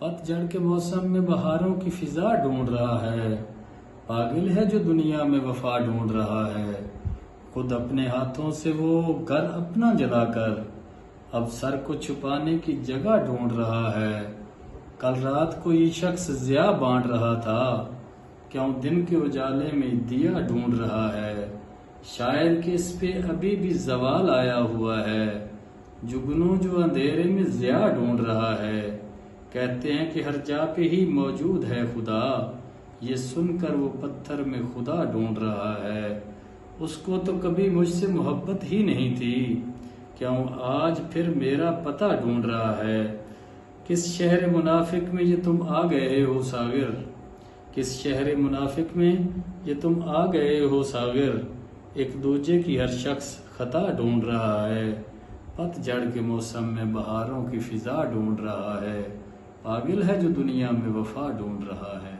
पतझड़ के मौसम में बहारों की फिजा ढूंढ रहा है। पागल है जो दुनिया में वफा ढूंढ रहा है। खुद अपने हाथों से वो घर अपना जलाकर अब सर को छुपाने की जगह ढूंढ रहा है। कल रात को ये शख्स ज़िया बांट रहा था, क्यों दिन के उजाले में दिया ढूंढ रहा है। शायर के इस पे अभी भी जवाल आया हुआ है, जुगनू जो अंधेरे में ज़िया ढूंढ रहा है। कहते हैं कि हर जा पे ही मौजूद है खुदा, ये सुनकर वो पत्थर में खुदा ढूंढ रहा है। उसको तो कभी मुझसे मोहब्बत ही नहीं थी, क्यों आज फिर मेरा पता ढूंढ रहा है। किस शहर मुनाफिक में ये तुम आ गए हो सागिर, किस शहर मुनाफिक में ये तुम आ गए हो सागिर। एक दूजे की हर शख्स खता ढूंढ रहा है। पतझड़ के मौसम में बहारों की फिजा ढूंढ रहा है। पागल है जो दुनिया में वफा ढूंढ रहा है।